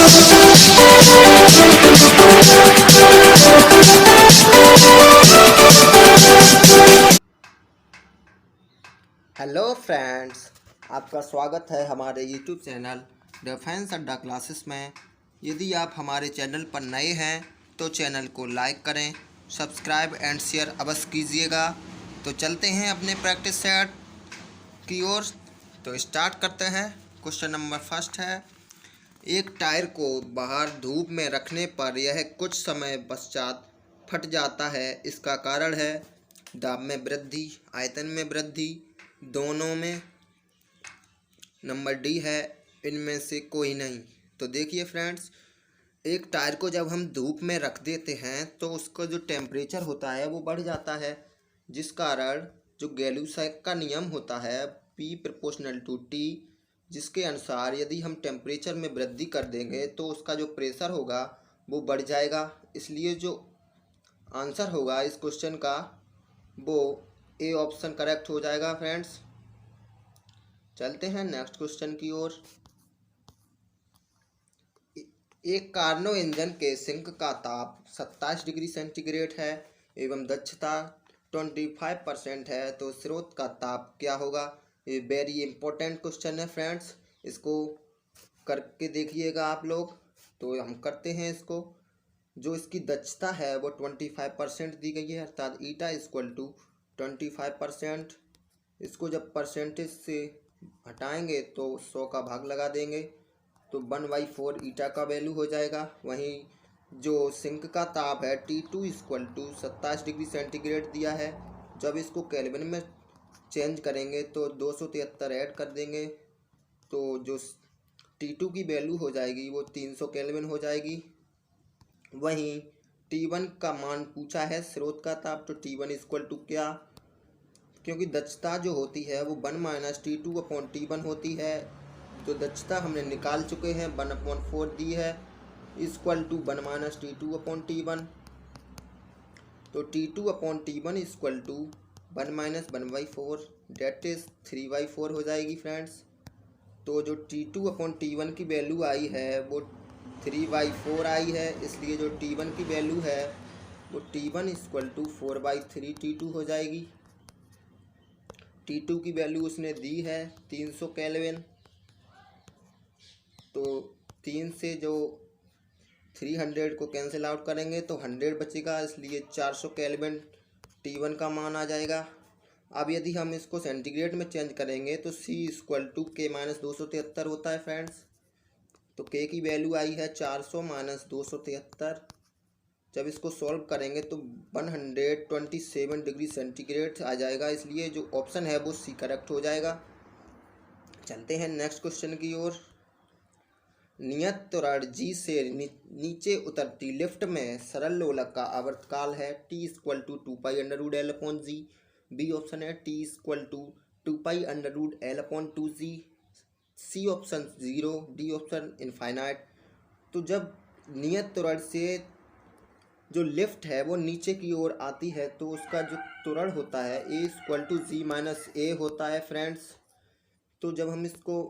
Hello friends, आपका स्वागत है हमारे यूट्यूब चैनल डिफेंस अड्डा क्लासेस में। यदि आप हमारे चैनल पर नए हैं तो चैनल को लाइक करें, सब्सक्राइब एंड शेयर अवश्य कीजिएगा। तो चलते हैं अपने प्रैक्टिस सेट की ओर। तो स्टार्ट करते हैं। क्वेश्चन नंबर फर्स्ट है, एक टायर को बाहर धूप में रखने पर यह कुछ समय पश्चात फट जाता है। इसका कारण है दाब में वृद्धि, आयतन में वृद्धि, दोनों में। नंबर डी है इनमें से कोई नहीं। तो देखिए फ्रेंड्स, एक टायर को जब हम धूप में रख देते हैं तो उसका जो टेम्परेचर होता है वो बढ़ जाता है, जिस कारण जो गैलूसैक का नियम होता है P प्रोपोर्शनल टू T, जिसके अनुसार यदि हम टेम्परेचर में वृद्धि कर देंगे तो उसका जो प्रेशर होगा वो बढ़ जाएगा। इसलिए जो आंसर होगा इस क्वेश्चन का वो ए ऑप्शन करेक्ट हो जाएगा फ्रेंड्स। चलते हैं नेक्स्ट क्वेश्चन की ओर। एक कार्नो इंजन के सिंक का ताप 27 डिग्री सेंटीग्रेड है एवं दक्षता 25% है, तो स्रोत का ताप क्या होगा? ये वेरी इंपॉर्टेंट क्वेश्चन है फ्रेंड्स, इसको करके देखिएगा आप लोग। तो हम करते हैं इसको। जो इसकी दक्षता है वो 25% दी गई है, अर्थात ईटा इक्वल टू 25%। इसको जब परसेंटेज से हटाएंगे तो 100 का भाग लगा देंगे तो 1/4 ईटा का वैल्यू हो जाएगा। वहीं जो सिंक का ताप है T2 equal to 27 degree centigrade दिया है। जब इसको केल्विन में चेंज करेंगे तो 273 ऐड कर देंगे तो जो T2 की वैल्यू हो जाएगी वो 300 केल्विन हो जाएगी। वहीं T1 का मान पूछा है स्रोत का ताप, तो T1 इक्वल टू क्या, क्योंकि दक्षता जो होती है वो 1-T2/T1 होती है। तो दक्षता हमने निकाल चुके हैं, 1/4 दी है इक्वल टू 1-T2/T1। तो T2/T1 equal to 1-1/4 date is 3/4 हो जाएगी फ्रेंड्स। तो जो T2/T1 की वैल्यू आई है वो 3/4 आई है, इसलिए जो T1 की वैल्यू है वो T1 इक्वल टू 4/3 T2 हो जाएगी। T2 की वैल्यू उसने दी है 300 केल्विन, तो 3 से जो 300 को कैंसिल आउट करेंगे तो 100 बचेगा, इसलिए 400 केल्विन T1 का मान आ जाएगा। अब यदि हम इसको सेंटीग्रेड में चेंज करेंगे तो C इक्वल टू K-273 होता है फ्रेंड्स। तो K की वैल्यू आई है 400 - 273। जब इसको सॉल्व करेंगे तो 127 डिग्री सेंटीग्रेड आ जाएगा, इसलिए जो ऑप्शन है वो सी करेक्ट हो जाएगा। चलते हैं नेक्स्ट क्वेश्चन की ओर। नियत त्वरण G से नीचे उतरती लिफ्ट में सरल लोलक का आवर्तकाल है T equal to 2π√L/G। B option है T equal to 2π√L/2G। C option 0, D option infinite. तो जब नियत त्वरण से जो लिफ्ट है वो नीचे की ओर आती है तो उसका जो त्वरण होता है A equal to G minus A होता है फ्रेंड्स। तो जब हम इसको,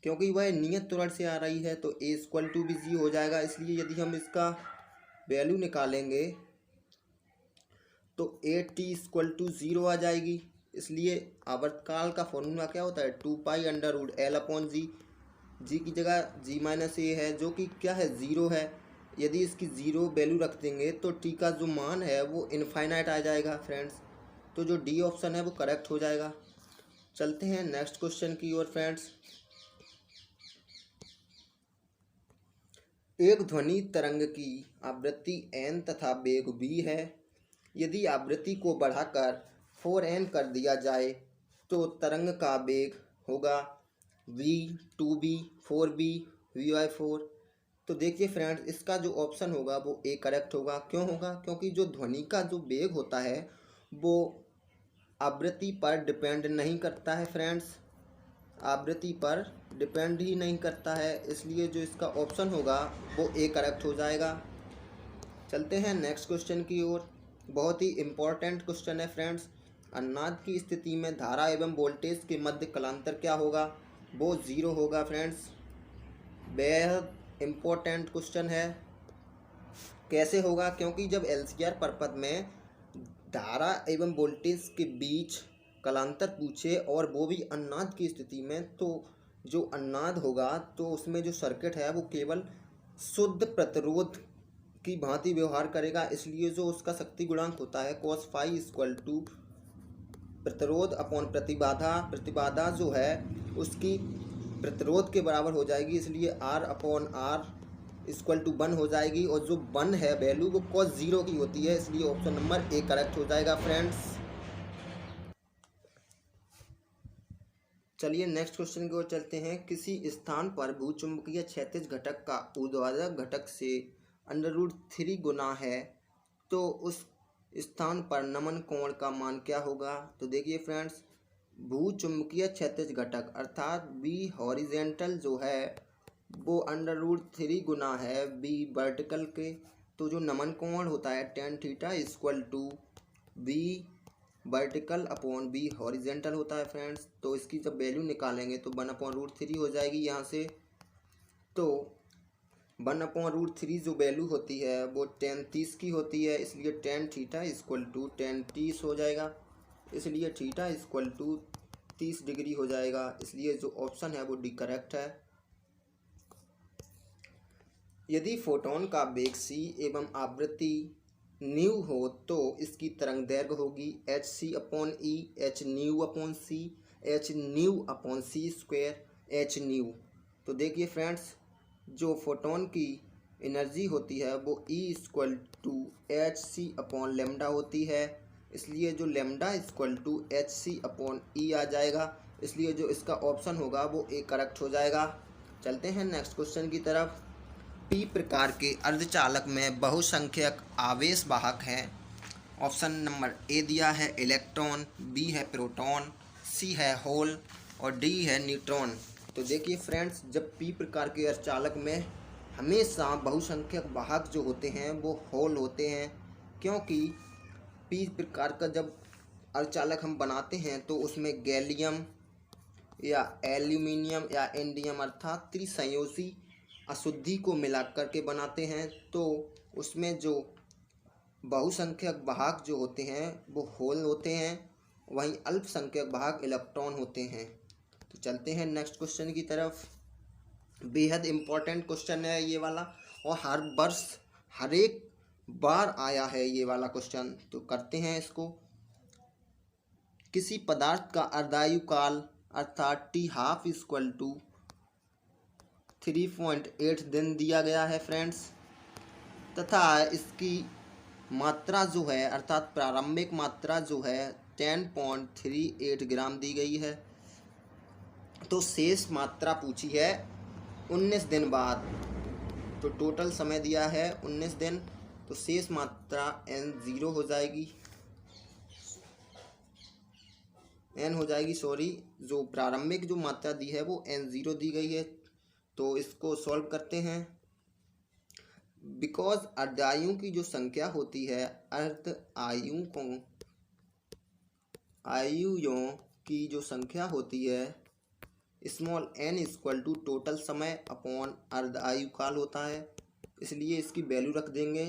क्योंकि वह नियत त्वरण से आ रही है तो A इक्वल टू भी G हो जाएगा, इसलिए यदि हम इसका वैल्यू निकालेंगे तो AT इक्वल टू 0 आ जाएगी। इसलिए आवर्तकाल का फॉर्मूला क्या होता है 2π√L/G। जी की जगह G माइनस ए है जो कि क्या है 0 है। यदि इसकी 0 वैल्यू रख देंगे तो टी का जो मान है वो इनफाइनाइट आ जाएगा फ्रेंड्स। तो जो डी ऑप्शन है वो करेक्ट हो जाएगा। चलते हैं नेक्स्ट क्वेश्चन की ओर फ्रेंड्स। एक ध्वनि तरंग की आवृत्ति n तथा वेग v है। यदि आवृत्ति को बढ़ाकर 4n कर दिया जाए तो तरंग का वेग होगा v, 2v, 4v, v/4। तो देखिए फ्रेंड्स, इसका जो ऑप्शन होगा वो ए करेक्ट होगा। क्यों होगा? क्योंकि जो ध्वनि का जो वेग होता है वो आवृत्ति पर डिपेंड नहीं करता है फ्रेंड्स, आवृत्ति पर डिपेंड ही नहीं करता है, इसलिए जो इसका ऑप्शन होगा वो ए करेक्ट हो जाएगा। चलते हैं नेक्स्ट क्वेश्चन की ओर। बहुत ही इम्पोर्टेंट क्वेश्चन है फ्रेंड्स। अनाद की स्थिति में धारा एवं वोल्टेज के मध्य कलांतर क्या होगा? वो 0 होगा फ्रेंड्स। बेहद इम्पोर्टेंट क्वेश्चन है। कैसे होगा? क्योंकि जब एलसीआर पर्पज में धारा एवं वोल्टेज के बीच कलांतर पूछे और वो भी अन्नाद की स्थिति में, तो जो अन्नाद होगा तो उसमें जो सर्किट है वो केवल शुद्ध प्रतिरोध की भांति व्यवहार करेगा। इसलिए जो उसका शक्ति गुणांक होता है cos फाई इक्वल टू प्रतिरोध अपॉन प्रतिबाधा, प्रतिबाधा जो है उसकी प्रतिरोध के बराबर हो जाएगी, इसलिए R upon R equal to 1 हो जाएगी। और जो 1 है वैल्यू वो cos 0 की होती है, इसलिए ऑप्शन नंबर ए करेक्ट हो जाएगा फ्रेंड्स। चलिए नेक्स्ट क्वेश्चन की ओर चलते हैं। किसी स्थान पर भूचुंबकीय क्षैतिज घटक का ऊर्ध्वाधर घटक से √3 गुना है, तो उस स्थान पर नमन कोण का मान क्या होगा? तो देखिए फ्रेंड्स, भूचुंबकीय क्षैतिज घटक अर्थात बी हॉरिजेंटल जो है वो √3 गुना है बी वर्टिकल के, तो जो नमन कोण होता है tan theta equal to B vertical upon B horizontal होता है फ्रेंड्स। तो इसकी जब वैल्यू निकालेंगे तो 1/√3 हो जाएगी यहाँ से। तो 1/√3 जो वैल्यू होती है वो tan 30 की होती है, इसलिए tan theta equal to tan 30 हो जाएगा, इसलिए थीटा इक्वल टू 30 डिग्री हो जाएगा। इसलिए जो ऑप्शन है वो डी करेक्ट है। यदि फोटोन का वेग c एवं आवृत्ति न्यू हो तो इसकी तरंग दैर्घ्य होगी hc/e, h new upon c, h new upon c square, h new. तो देखिए फ्रेंड्स, जो फोटोन की एनर्जी होती है वो E इक्वल टू hc/λ होती है, इसलिए जो लैम्डा इक्वल टू hc/E आ जाएगा, इसलिए जो इसका ऑप्शन होगा वो ए करेक्ट हो जाएगा। चलते हैं नेक्स्ट क्वेश्चन की तरफ। पी प्रकार के अर्धचालक में बहुसंख्यक आवेश वाहक हैं। ऑप्शन नंबर ए दिया है इलेक्ट्रॉन, बी है प्रोटॉन, सी है होल और डी है न्यूट्रॉन। तो देखिए फ्रेंड्स, जब पी प्रकार के अर्धचालक में हमेशा बहुसंख्यक वाहक जो होते हैं वो होल होते हैं, क्योंकि पी प्रकार का जब अर्धचालक हम बनाते हैं तो उसमें गैलियम या एल्यूमिनियम या इंडियम अर्थात त्रिसंयोजी अशुद्धि को मिला करके बनाते हैं, तो उसमें जो बहुसंख्यक वाहक जो होते हैं वो होल होते हैं, वहीं अल्पसंख्यक वाहक इलेक्ट्रॉन होते हैं। तो चलते हैं नेक्स्ट क्वेश्चन की तरफ। बेहद इम्पोर्टेंट क्वेश्चन है ये वाला, और हर वर्ष हर एक बार आया है ये वाला क्वेश्चन, तो करते हैं इसको। किसी पदार्थ का अर्धायु काल अर्थात T½ इक्वल टू 3.8 दिन दिया गया है फ्रेंड्स, तथा इसकी मात्रा जो है अर्थात प्रारंभिक मात्रा जो है 10.38 ग्राम दी गई है। तो शेष मात्रा पूछी है 19 दिन बाद, तो टोटल समय दिया है 19 दिन, तो शेष मात्रा n0 हो जाएगी, n हो जाएगी सॉरी, जो प्रारंभिक जो मात्रा दी है वो n0 दी गई है। तो इसको सॉल्व करते हैं। बिकॉज अर्धायुओं की जो संख्या होती है, आयुओं की जो संख्या होती है small n equal to total समय अपॉन अर्धायु काल होता है, इसलिए इसकी वैल्यू रख देंगे।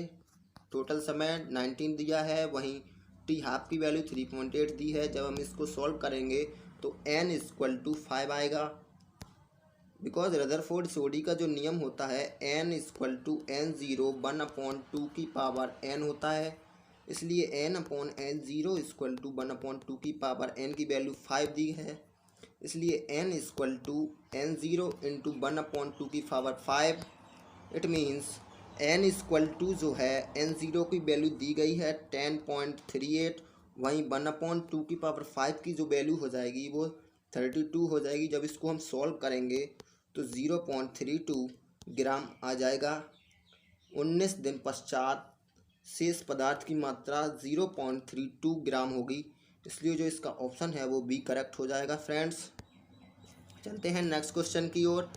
टोटल समय 19 दिया है, वहीं T½ की वैल्यू 3.8 दी है। जब हम इसको सॉल्व करेंगे तो n इक्वल टू 5 आएगा। बिकॉज रदरफोर्ड सोडी का जो नियम होता है n इक्वल टू n0 1/2 की पावर n होता है, इसलिए n/n0 इक्वल टू 1/2 की पावर n की वैल्यू 5 दी है, इसलिए n equal to n0 into 1/2 की power 5। It means n equal to जो है n0 की वैल्यू दी गई है 10.38, वहीं 1/2 की पावर 5 की जो वैल्यू हो जाएगी वो 32 हो जाएगी। जब इसको हम सॉल्व करेंगे तो 0.32 ग्राम आ जाएगा। 19 दिन पश्चात शेष पदार्थ की मात्रा 0.32 ग्राम होगी, इसलिए जो इसका ऑप्शन है वो बी करेक्ट हो जाएगा फ्रेंड्स। चलते हैं नेक्स्ट क्वेश्चन की ओर।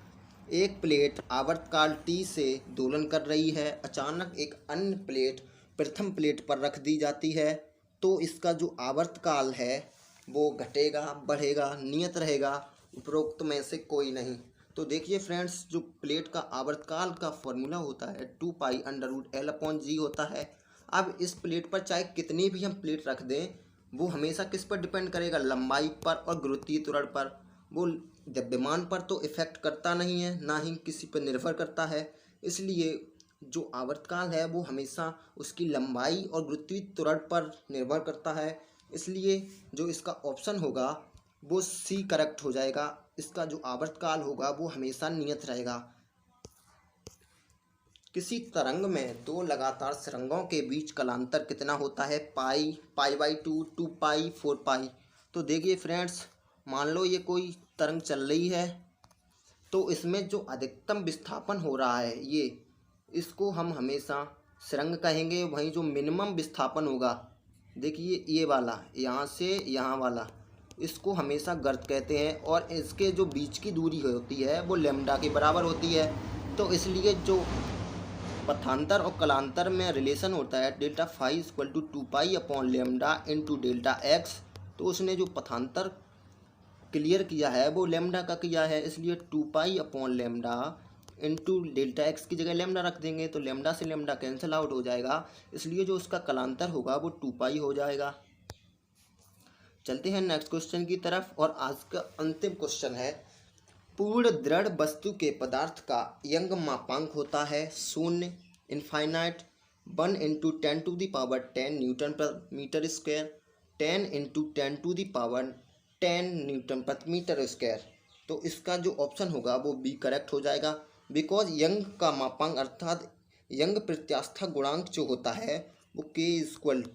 एक प्लेट आवर्तकाल T से दोलन कर रही है, अचानक एक अन्य प्लेट प्रथम प्लेट पर रख दी जाती है, तो इसका जो आवर्तकाल है वो घटेगा बढ़ेगा नियत रहेगा, उपरोक्त में से कोई नहीं। तो देखिए फ्रेंड्स, जो प्लेट का आवर्तकाल का फॉर्मूला होता है 2π√L/g होता है। अब इस प्लेट पर चाहे कितनी भी हम प्लेट रख दें, वो हमेशा किस पर डिपेंड करेगा? लंबाई पर और गुरुत्वीय त्वरण पर। वो द्रव्यमान पर तो इफेक्ट करता नहीं है, ना ही किसी पर निर्भर करता है। इसलिए जो आवर्तकाल है वो हमेशा उसकी लंबाई और गुरुत्वीय त्वरण पर निर्भर करता है। इसलिए जो इसका ऑप्शन होगा वो सी करेक्ट हो जाएगा। इसका जो आवर्तकाल होगा वो हमेशा नियत रहेगा। किसी तरंग में दो लगातार सुरंगों के बीच कालांतर कितना होता है? π/2, 2π, 4π। तो देखिए फ्रेंड्स, मान लो ये कोई तरंग चल रही है, तो इसमें जो अधिकतम विस्थापन हो रहा है इसको हम हमेशा सुरंग कहेंगे। वहीं जो मिनिमम विस्थापन होगा, देखिए ये वाला, यहाँ से यहाँ वाला, इसको हमेशा गर्त कहते हैं। और इसके जो बीच की दूरी होती है वो लैम्डा के बराबर होती है। तो इसलिए जो पथांतर और कलांतर में रिलेशन होता है delta phi equal to 2π/λ into delta x, तो उसने जो पथांतर क्लियर किया है वो लैम्डा का किया है। इसलिए 2π/λ इंटू डेल्टा एक्स की जगह लैम्डा रख देंगे, तो लैम्डा से लैम्डा कैंसिल आउट हो जाएगा। इसलिए जो उसका कलांतर होगा वो 2π हो जाएगा। चलते हैं नेक्स्ट क्वेश्चन की तरफ, और आज का अंतिम क्वेश्चन है, पूर्ण दृढ़ वस्तु के पदार्थ का यंग मापांक होता है 0, इनफाइनाइट, 1 × 10⁻10 न्यूटन पर मीटर स्क्वायर, 10 × 10⁻10 न्यूटन प्रति मीटर स्क्वायर। तो इसका जो ऑप्शन होगा वो बी करेक्ट हो जाएगा। बिकॉज यंग का मापांक अर्थात यंग प्रत्यास्था गुणांक जो होता है वो k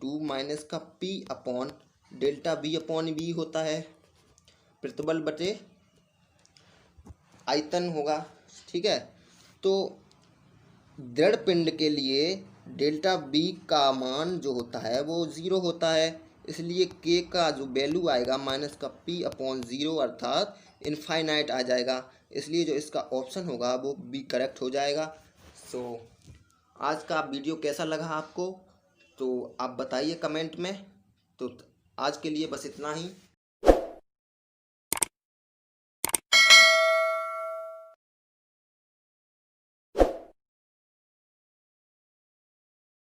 = माइनस का P/Δv/V होता है। प्रतिबल बटे आयतन होगा, ठीक है। तो दृढ़ पिंड के लिए डेल्टा बी का मान जो होता है वो 0 होता है। इसलिए के का जो वैल्यू आएगा माइनस का P/0 अर्थात इनफाइनाइट आ जाएगा। इसलिए जो इसका ऑप्शन होगा वो बी करेक्ट हो जाएगा। सो आज का वीडियो कैसा लगा आपको, तो आप बताइए कमेंट में। तो आज के लिए बस इतना ही।